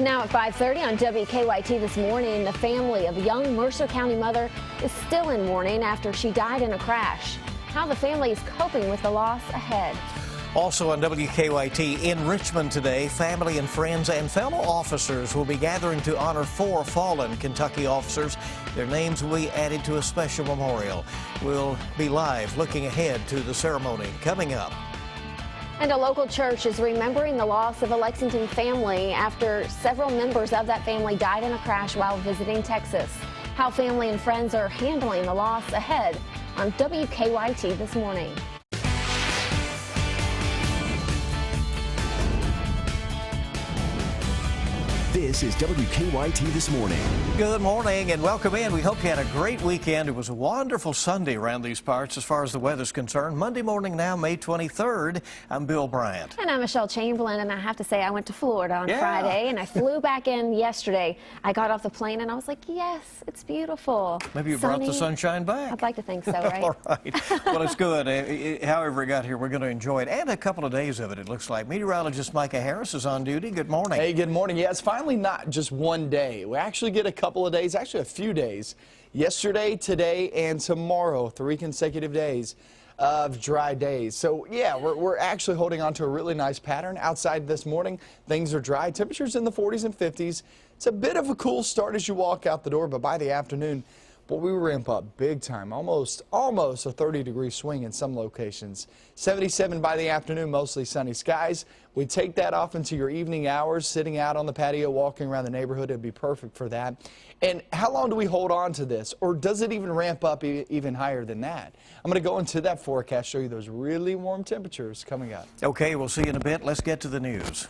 Now at 5:30 on WKYT this morning, the family of a young Mercer County mother is still in mourning after she died in a crash. How the family is coping with the loss ahead. Also on WKYT, in Richmond today, family and friends and fellow officers will be gathering to honor 4 fallen Kentucky officers. Their names will be added to a special memorial. We'll be live looking ahead to the ceremony coming up. And a local church is remembering the loss of a Lexington family after several members of that family died in a crash while visiting Texas. How family and friends are handling the loss ahead on WKYT this morning. This is WKYT This Morning. Good morning and welcome in. We hope you had a great weekend. It was a wonderful Sunday around these parts as far as the weather's concerned. Monday morning now, May 23rd. I'm Bill Bryant. And I'm Michelle Chamberlain, and I have to say I went to Florida on Friday and I flew back in yesterday. I got off the plane and I was like, yes, it's beautiful. Maybe you brought the sunshine back. I'd like to think so, right? All right. Well, it's good. However it got here, we're going to enjoy it. And a couple of days of it, it looks like. Meteorologist Micah Harris is on duty. Good morning. Hey, good morning. Yeah, it's finally not just one day. We actually get a couple of days, actually a few days. Yesterday, today, and tomorrow, 3 consecutive days of dry days. So yeah, we're actually holding on to a really nice pattern. Outside this morning, things are dry. Temperatures in the 40s and 50s. It's a bit of a cool start as you walk out the door, but by the afternoon, we ramp up big time, almost a 30-degree swing in some locations. 77 by the afternoon, mostly sunny skies. We take that off into your evening hours, sitting out on the patio, walking around the neighborhood. It'd be perfect for that. And how long do we hold on to this? Or does it even ramp up even higher than that? I'm going to go into that forecast, show you those really warm temperatures coming up. Okay, we'll see you in a bit. Let's get to the news.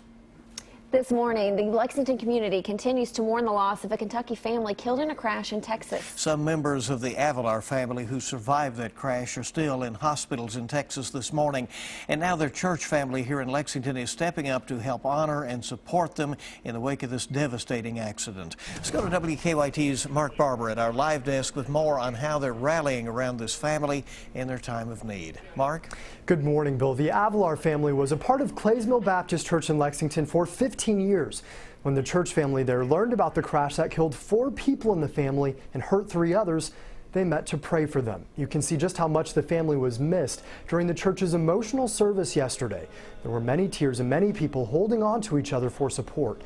This morning, the Lexington community continues to mourn the loss of a Kentucky family killed in a crash in Texas. Some members of the Avalar family who survived that crash are still in hospitals in Texas this morning. And now their church family here in Lexington is stepping up to help honor and support them in the wake of this devastating accident. Let's go to WKYT's Mark Barber at our live desk with more on how they're rallying around this family in their time of need. Mark? Good morning, Bill. The Avalar family was a part of Clays Mill Baptist Church in Lexington for 15 years. When the church family there learned about the crash that killed 4 people in the family and hurt 3 others, they met to pray for them. You can see just how much the family was missed during the church's emotional service yesterday. There were many tears and many people holding on to each other for support.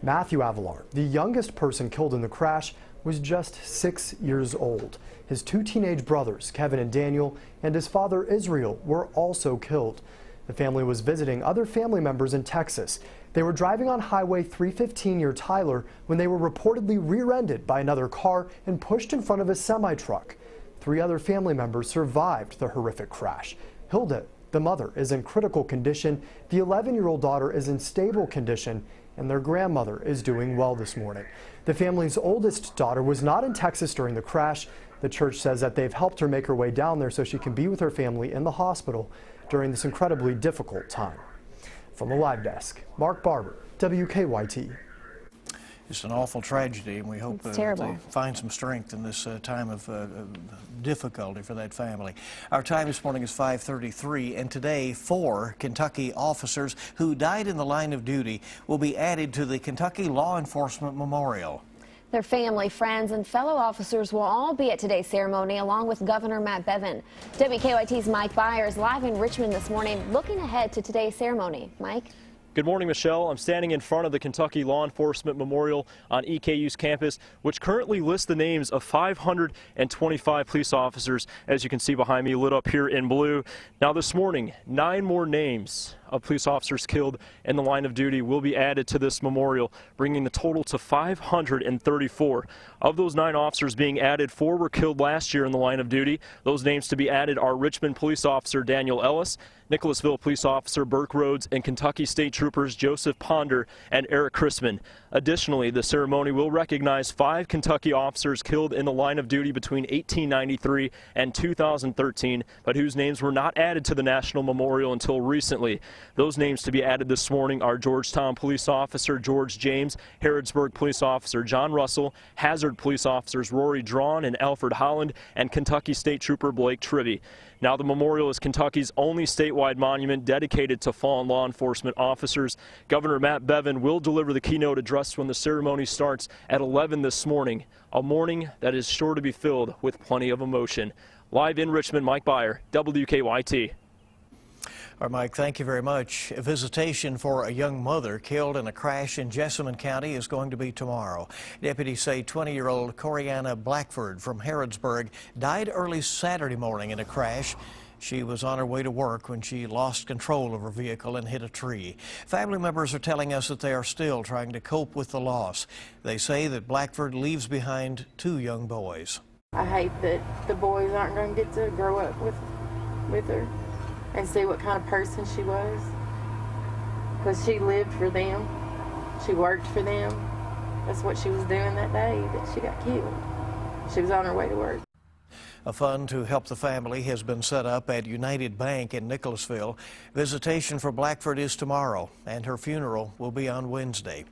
Matthew Avalar, the youngest person killed in the crash, was just 6 years old. His 2 teenage brothers, Kevin and Daniel, and his father, Israel, were also killed. The family was visiting other family members in Texas. They were driving on Highway 315 near Tyler when they were reportedly rear-ended by another car and pushed in front of a semi-truck. 3 other family members survived the horrific crash. Hilda, the mother, is in critical condition. The 11-year-old daughter is in stable condition, and their grandmother is doing well this morning. The family's oldest daughter was not in Texas during the crash. The church says that they've helped her make her way down there so she can be with her family in the hospital during this incredibly difficult time. From the live desk, Mark Barber, WKYT. It's an awful tragedy, and we hope they find some strength in this time of difficulty for that family. Our time this morning is 5:33, and today 4 Kentucky officers who died in the line of duty will be added to the Kentucky Law Enforcement Memorial. Their family, friends, and fellow officers will all be at today's ceremony, along with Governor Matt Bevin. WKYT's Mike Byers live in Richmond this morning, looking ahead to today's ceremony. Mike? Good morning, Michelle. I'm standing in front of the Kentucky Law Enforcement Memorial on EKU's campus, which currently lists the names of 525 police officers, as you can see behind me, lit up here in blue. Now this morning, 9 more names of police officers killed in the line of duty will be added to this memorial, bringing the total to 534. Of those 9 officers being added, 4 were killed last year in the line of duty. Those names to be added are Richmond police officer Daniel Ellis, Nicholasville police officer Burke Rhodes, and Kentucky State Troopers Joseph Ponder and Eric Chrisman. Additionally, the ceremony will recognize 5 Kentucky officers killed in the line of duty between 1893 and 2013, but whose names were not added to the National Memorial until recently. Those names to be added this morning are Georgetown police officer George James, Harrodsburg police officer John Russell, Hazard police officers Rory Drawn and Alfred Holland, and Kentucky State Trooper Blake Trivy. Now the memorial is Kentucky's only statewide monument dedicated to fallen law enforcement officers. Governor Matt Bevin will deliver the keynote address when the ceremony starts at 11 this morning, a morning that is sure to be filled with plenty of emotion. Live in Richmond, Mike Byer, WKYT. All right, Mike, thank you very much. A visitation for a young mother killed in a crash in Jessamine County is going to be tomorrow. Deputies say 20-year-old Corianna Blackford from Harrodsburg died early Saturday morning in a crash. She was on her way to work when she lost control of her vehicle and hit a tree. Family members are telling us that they are still trying to cope with the loss. They say that Blackford leaves behind 2 young boys. I hate that the boys aren't going to get to grow up with her and see what kind of person she was, because she lived for them, she worked for them. That's what she was doing that day that she got killed. She was on her way to work. A fund to help the family has been set up at United Bank in Nicholasville. Visitation for Blackford is tomorrow, and her funeral will be on Wednesday.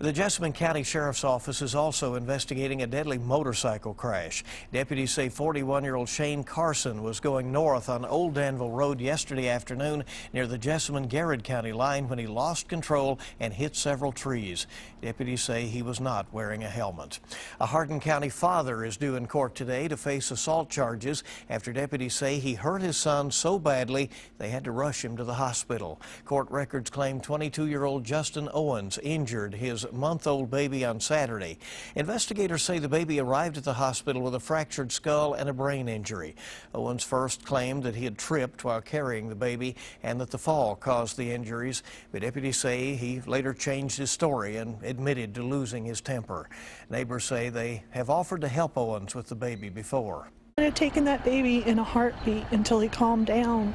The Jessamine County Sheriff's Office is also investigating a deadly motorcycle crash. Deputies say 41-year-old Shane Carson was going north on Old Danville Road yesterday afternoon near the Jessamine-Garrett County line when he lost control and hit several trees. Deputies say he was not wearing a helmet. A Hardin County father is due in court today to face assault charges after deputies say he hurt his son so badly they had to rush him to the hospital. Court records claim 22-year-old Justin Owens injured his month-old baby on Saturday. Investigators say the baby arrived at the hospital with a fractured skull and a brain injury. Owens first claimed that he had tripped while carrying the baby and that the fall caused the injuries, but deputies say he later changed his story and admitted to losing his temper. Neighbors say they have offered to help Owens with the baby before. I would have taken that baby in a heartbeat until he calmed down.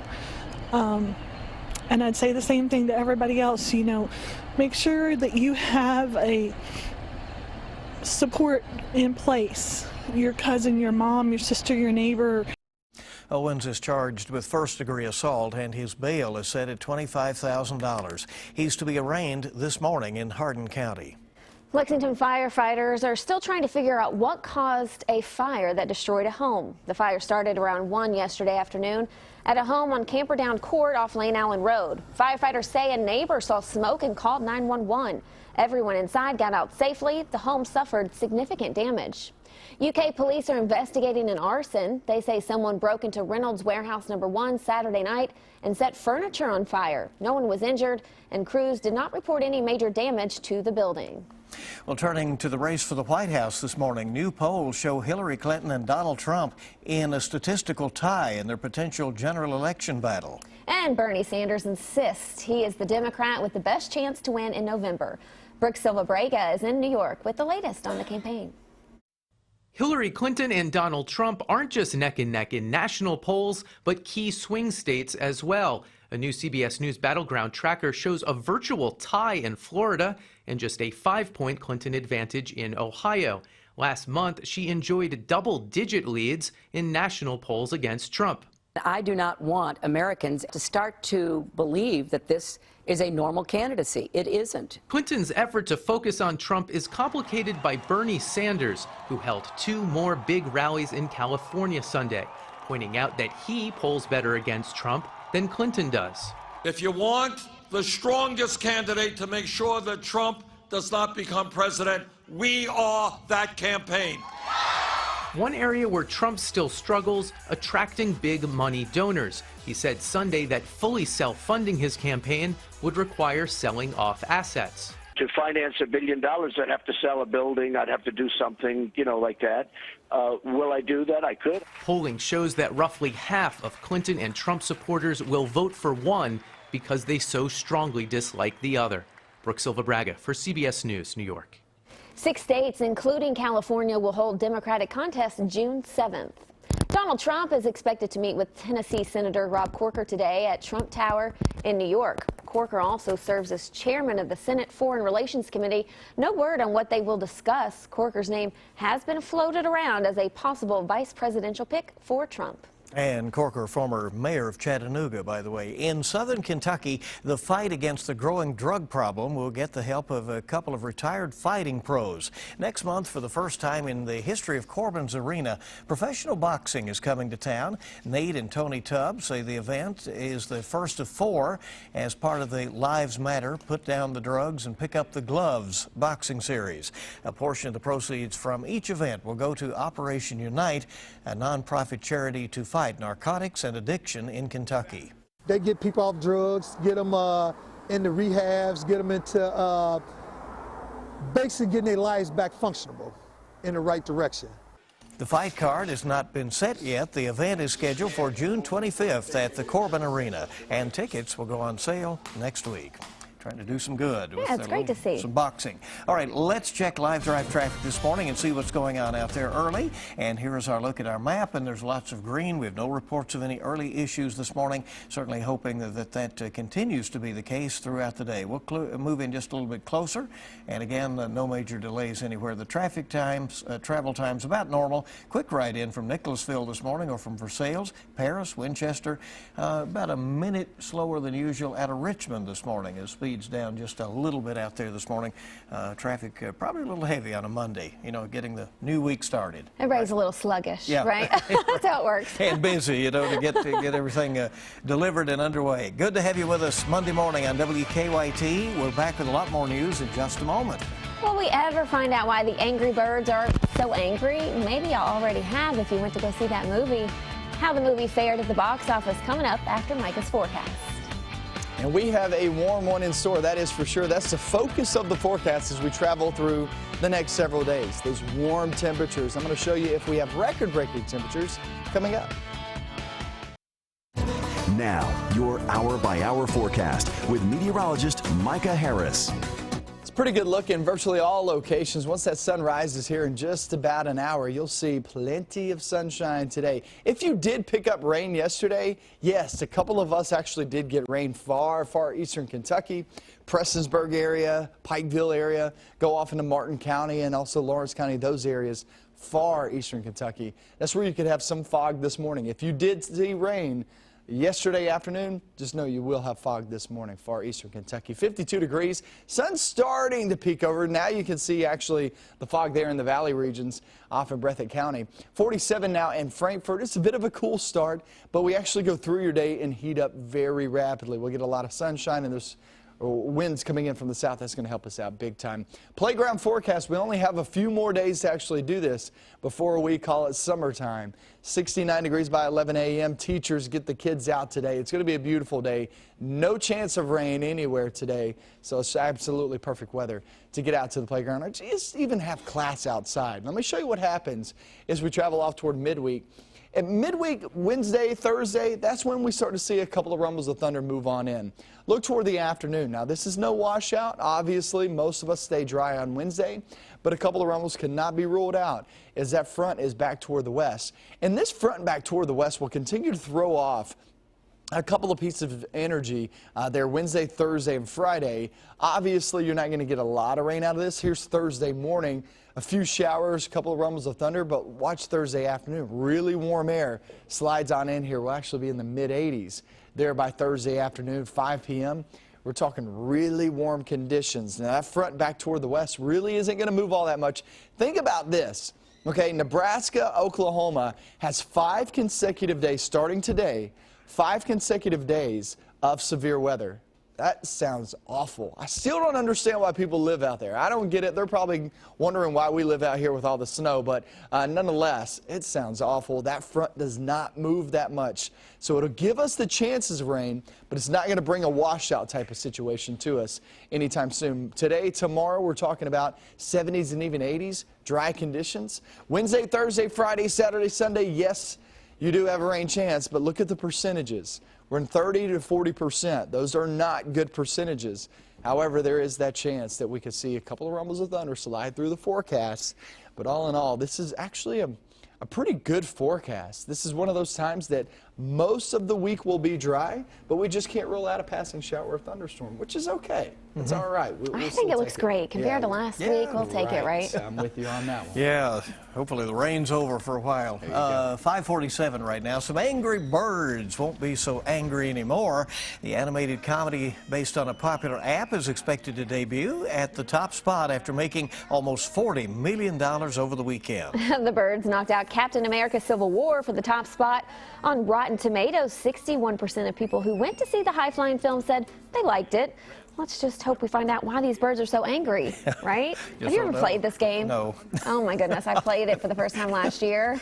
And I'd say the same thing to everybody else, you know, make sure that you have a support in place. Your cousin, your mom, your sister, your neighbor. Owens is charged with first-degree assault, and his bail is set at $25,000. He's to be arraigned this morning in Hardin County. Lexington firefighters are still trying to figure out what caused a fire that destroyed a home. The fire started around 1 yesterday afternoon at a home on Camperdown Court off Lane Allen Road. Firefighters say a neighbor saw smoke and called 911. Everyone inside got out safely. The home suffered significant damage. UK police are investigating an arson. They say someone broke into Reynolds Warehouse number 1 Saturday night and set furniture on fire. No one was injured, and crews did not report any major damage to the building. Well, turning to the race for the White House this morning, new polls show Hillary Clinton and Donald Trump in a statistical tie in their potential general election battle. And Bernie Sanders insists he is the Democrat with the best chance to win in November. Brooke Silva Brega is in New York with the latest on the campaign. Hillary Clinton and Donald Trump aren't just neck and neck in national polls, but key swing states as well. A new CBS News Battleground tracker shows a virtual tie in Florida and just a 5-point Clinton advantage in Ohio. Last month, she enjoyed double-digit leads in national polls against Trump. I do not want Americans to start to believe that this is a normal candidacy. It isn't. Clinton's effort to focus on Trump is complicated by Bernie Sanders, who held 2 more big rallies in California Sunday, pointing out that he polls better against Trump than Clinton does. If you want the strongest candidate to make sure that Trump does not become president, we are that campaign. One area where Trump still struggles, attracting big money donors. He said Sunday that fully self-funding his campaign would require selling off assets. To finance $1 billion, I'd have to sell a building. I'd have to do something, like that. Will I do that? I could. Polling shows that roughly half of Clinton and Trump supporters will vote for one because they so strongly dislike the other. Brooke Silva Braga for CBS News, New York. 6 states, including California, will hold Democratic contests June 7th. Donald Trump is expected to meet with Tennessee Senator Rob Corker today at Trump Tower in New York. Corker also serves as chairman of the Senate Foreign Relations Committee. No word on what they will discuss. Corker's name has been floated around as a possible vice presidential pick for Trump. And Corker, former mayor of Chattanooga, by the way. In southern Kentucky, the fight against the growing drug problem will get the help of a couple of retired fighting pros. Next month, for the first time in the history of Corbin's Arena, professional boxing is coming to town. Nate and Tony Tubbs say the event is the first of 4 as part of the Lives Matter, Put Down the Drugs and Pick Up the Gloves boxing series. A portion of the proceeds from each event will go to Operation Unite, a nonprofit charity to fight narcotics and addiction in Kentucky. They get people off drugs, get them into rehabs, get them into basically getting their lives back functionable in the right direction. The fight card has not been set yet. The event is scheduled for June 25th at the Corbin Arena, and tickets will go on sale next week. Trying to do some good with it's great to see. some boxing. All right, let's check live drive traffic this morning and see what's going on out there early. And here's our look at our map, and there's lots of green. We have no reports of any early issues this morning. Certainly hoping that continues to be the case throughout the day. We'll move in just a little bit closer, and again, no major delays anywhere. The traffic times, travel times about normal. Quick ride in from Nicholasville this morning, or from Versailles, Paris, Winchester, about a minute slower than usual out of Richmond this morning as speeds down just a little bit out there this morning. Traffic probably a little heavy on a Monday, getting the new week started. Everybody's a little sluggish, yeah. Right? That's how it works. And busy, to get everything delivered and underway. Good to have you with us Monday morning on WKYT. We're back with a lot more news in just a moment. Will we ever find out why the Angry Birds are so angry? Maybe y'all already have if you went to go see that movie. How the movie fared at the box office coming up after Micah's forecast. And we have a warm one in store, that is for sure. That's the focus of the forecast as we travel through the next several days. Those warm temperatures. I'm going to show you if we have record-breaking temperatures coming up. Now, your hour-by-hour forecast with meteorologist Micah Harris. Pretty good look in virtually all locations. Once that sun rises here in just about an hour, you'll see plenty of sunshine today. If you did pick up rain yesterday, yes, a couple of us actually did get rain far eastern Kentucky, Prestonsburg area, Pikeville area, go off into Martin County and also Lawrence County, those areas, far eastern Kentucky. That's where you could have some fog this morning. If you did see rain yesterday afternoon, just know you will have fog this morning, far eastern Kentucky. 52 degrees, sun's starting to peek over. Now you can see actually the fog there in the valley regions off in Breathitt County. 47 now in Frankfort. It's a bit of a cool start, but we actually go through your day and heat up very rapidly. We'll get a lot of sunshine and there's winds coming in from the south. That's going to help us out big time. Playground forecast, we only have a few more days to actually do this before we call it summertime. 69 degrees by 11 a.m. Teachers, get the kids out today. It's going to be a beautiful day. No chance of rain anywhere today, so it's absolutely perfect weather to get out to the playground or just even have class outside. Let me show you what happens as we travel off toward midweek. At midweek, Wednesday, Thursday, that's when we start to see a couple of rumbles of thunder move on in. Look toward the afternoon. Now, this is no washout. Obviously, most of us stay dry on Wednesday, but a couple of rumbles cannot be ruled out as that front is back toward the west. And this front back toward the west will continue to throw off a couple of pieces of energy there Wednesday, Thursday, and Friday. Obviously, you're not going to get a lot of rain out of this. Here's Thursday morning. A few showers, a couple of rumbles of thunder, but watch Thursday afternoon. Really warm air slides on in here. We'll actually be in the mid-80s there by Thursday afternoon, 5 p.m. We're talking really warm conditions. Now, that front back toward the west really isn't going to move all that much. Think about this. Okay, Nebraska, Oklahoma has 5 consecutive days starting today, 5 consecutive days of severe weather. That sounds awful. I still don't understand why people live out there. I don't get it. They're probably wondering why we live out here with all the snow, but nonetheless, it sounds awful. That front does not move that much. So it'll give us the chances of rain, but it's not going to bring a washout type of situation to us anytime soon. Today, tomorrow, we're talking about 70s and even 80s, dry conditions. Wednesday, Thursday, Friday, Saturday, Sunday, yes, you do have a rain chance, but look at the percentages. We're in 30 to 40%. Those are not good percentages. However, there is that chance that we could see a couple of rumbles of thunder slide through the forecast. But all in all, this is actually a pretty good forecast. This is one of those times that Most of the week will be dry, but we just can't rule out a passing shower or thunderstorm, which is okay. It's all right. I think it looks great compared to last week. We'll take it, right? I'm with you on that one. Yeah, hopefully the rain's over for a while. 5:47 right now. Some angry birds won't be so angry anymore. The animated comedy based on a popular app is expected to debut at the top spot after making almost $40 million over the weekend. The birds knocked out Captain America Civil War for the top spot. On Rotten Tomatoes, 61% of people who went to see the high-flying film said they liked it. Let's just hope we find out why these birds are so angry, right? Have you ever played this game? No. Oh my goodness, I played it for the first time last year.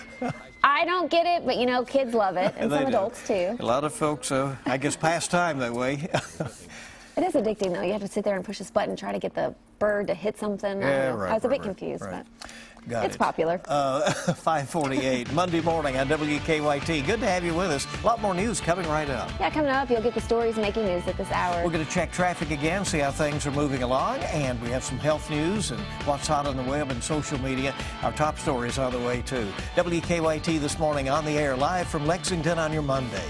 I don't get it, but you know, kids love it, and some adults too. A lot of folks, I guess, pass time that way. It is addicting though. You have to sit there and push this button and try to get the bird to hit something. Yeah, I was a bit confused, but it's popular. 5:48 Monday morning on WKYT. Good to have you with us. A lot more news coming right up. Yeah, coming up, you'll get the stories making news at this hour. We're going to check traffic again, see how things are moving along, and we have some health news and what's hot on the web and social media. Our top stories on the way too. WKYT this morning on the air, live from Lexington on your Monday.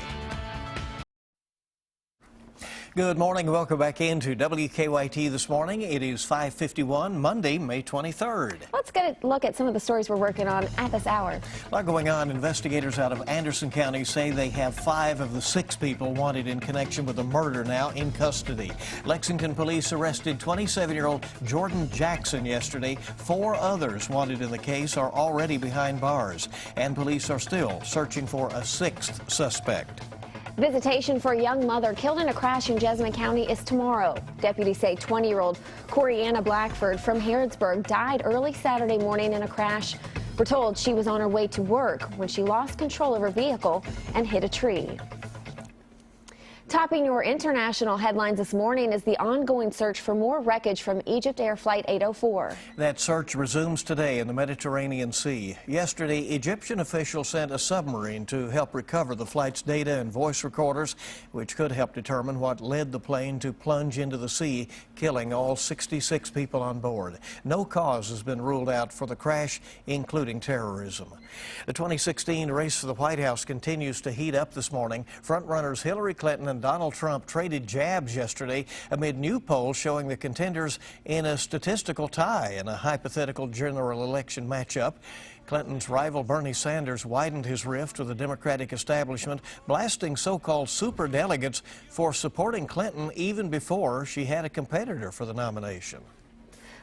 Good morning. Welcome back into WKYT this morning. It is 5:51, Monday, May 23rd. Let's get a look at some of the stories we're working on at this hour. A lot going on. Investigators out of Anderson County say they have 5 of the 6 people wanted in connection with a murder now in custody. Lexington police arrested 27-year-old Jordan Jackson yesterday. 4 others wanted in the case are already behind bars, and police are still searching for a 6th suspect. Visitation for a young mother killed in a crash in Jessamine County is tomorrow. Deputies say 20-year-old Corianna Blackford from Harrodsburg died early Saturday morning in a crash. We're told she was on her way to work when she lost control of her vehicle and hit a tree. Topping your international headlines this morning is the ongoing search for more wreckage from Egypt Air Flight 804. That search resumes today in the Mediterranean Sea. Yesterday, Egyptian officials sent a submarine to help recover the flight's data and voice recorders, which could help determine what led the plane to plunge into the sea, killing all 66 people on board. No cause has been ruled out for the crash, including terrorism. The 2016 race for the White House continues to heat up this morning. Frontrunners Hillary Clinton and Donald Trump traded jabs yesterday amid new polls showing the contenders in a statistical tie in a hypothetical general election matchup. Clinton's rival Bernie Sanders widened his rift with the Democratic establishment, blasting so-called superdelegates for supporting Clinton even before she had a competitor for the nomination.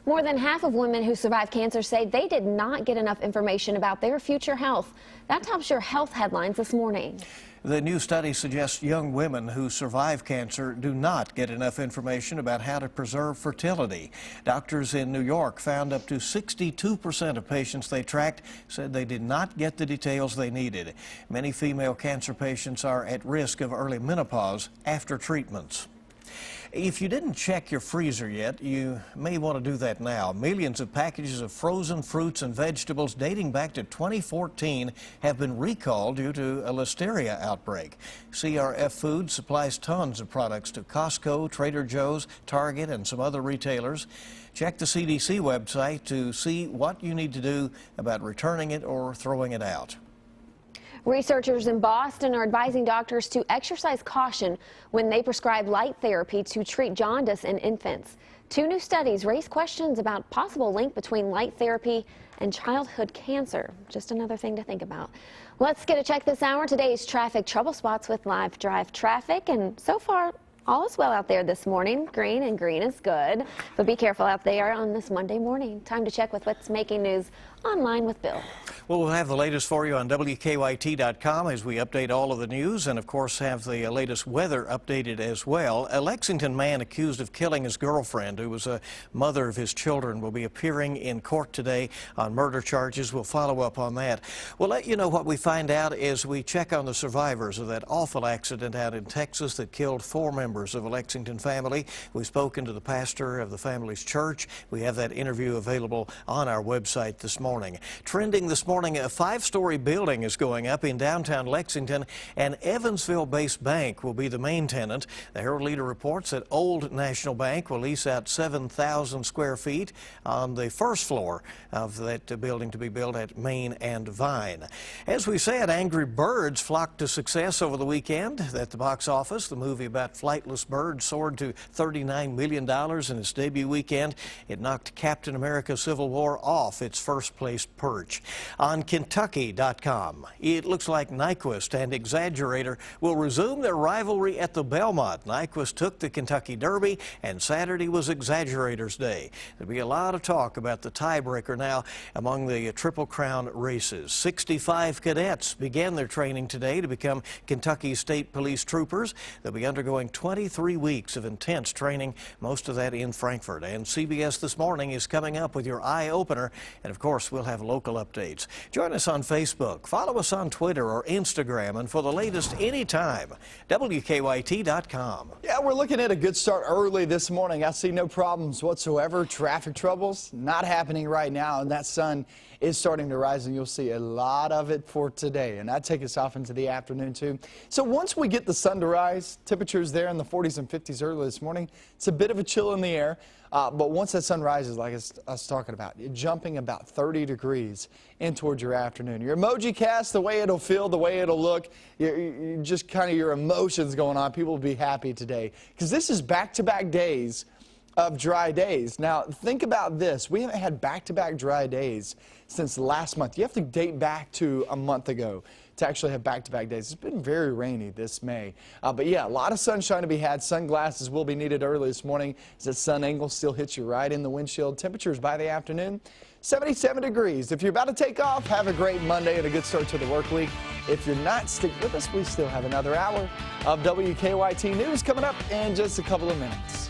More than half of women who survive cancer say they did not get enough information about their future health. That tops your health headlines this morning. The new study suggests young women who survive cancer do not get enough information about how to preserve fertility. Doctors in New York found up to 62% of patients they tracked said they did not get the details they needed. Many female cancer patients are at risk of early menopause after treatments. If you didn't check your freezer yet, you may want to do that now. Millions of packages of frozen fruits and vegetables dating back to 2014 have been recalled due to a listeria outbreak. CRF Foods supplies tons of products to Costco, Trader Joe's, Target, and some other retailers. Check the CDC website to see what you need to do about returning it or throwing it out. Researchers in Boston are advising doctors to exercise caution when they prescribe light therapy to treat jaundice in infants. 2 new studies raise questions about possible link between light therapy and childhood cancer. Just another thing to think about. Let's get a check this hour. Today's traffic trouble spots with live drive traffic, and so far all is well out there this morning. Green, and green is good, but be careful out there on this Monday morning. Time to check with what's making news online with Bill. Well, we'll have the latest for you on WKYT.com as we update all of the news, and of course have the latest weather updated as well. A Lexington man accused of killing his girlfriend, who was a mother of his children, will be appearing in court today on murder charges. We'll follow up on that. We'll let you know what we find out as we check on the survivors of that awful accident out in Texas that killed 4 members of a Lexington family. We've spoken to the pastor of the family's church. We have that interview available on our website this morning. Trending this morning morning, a 5-story building is going up in downtown Lexington. An Evansville-based bank will be the main tenant. The Herald-Leader reports that Old National Bank will lease out 7,000 square feet on the first floor of that building to be built at Main and Vine. As we said, Angry Birds flocked to success over the weekend at the box office. The movie about flightless birds soared to $39 million in its debut weekend. It knocked Captain America Civil War off its first-place perch. On Kentucky.com, it looks like Nyquist and Exaggerator will resume their rivalry at the Belmont. Nyquist took the Kentucky Derby, and Saturday was Exaggerator's day. There'll be a lot of talk about the tiebreaker now among the Triple Crown races. 65 cadets began their training today to become Kentucky State Police troopers. They'll be undergoing 23 weeks of intense training, most of that in Frankfurt. And CBS This Morning is coming up with your eye-opener, and of course we'll have local updates. Join us on Facebook, follow us on Twitter or Instagram, and for the latest anytime, WKYT.com. Yeah, we're looking at a good start early this morning. I see no problems whatsoever. Traffic troubles not happening right now, and that sun is starting to rise, and you'll see a lot of it for today. And that takes us off into the afternoon too. So once we get the sun to rise, temperatures there in the 40s and 50s early this morning. It's a bit of a chill in the air, but once that sun rises, like I was talking about, you're jumping about 30 degrees in towards your afternoon. Your emoji cast, the way it'll feel, the way it'll look, just kind of your emotions going on. People will be happy today because this is back-to-back days of dry days. Now, think about this. We haven't had back-to-back dry days since last month. You have to date back to a month ago to actually have back-to-back days. It's been very rainy this May. But yeah, a lot of sunshine to be had. Sunglasses will be needed early this morning as that sun angle still hits you right in the windshield. Temperatures by the afternoon, 77 degrees. If you're about to take off, have a great Monday and a good start to the work week. If you're not, stick with us. We still have another hour of WKYT News coming up in just a couple of minutes.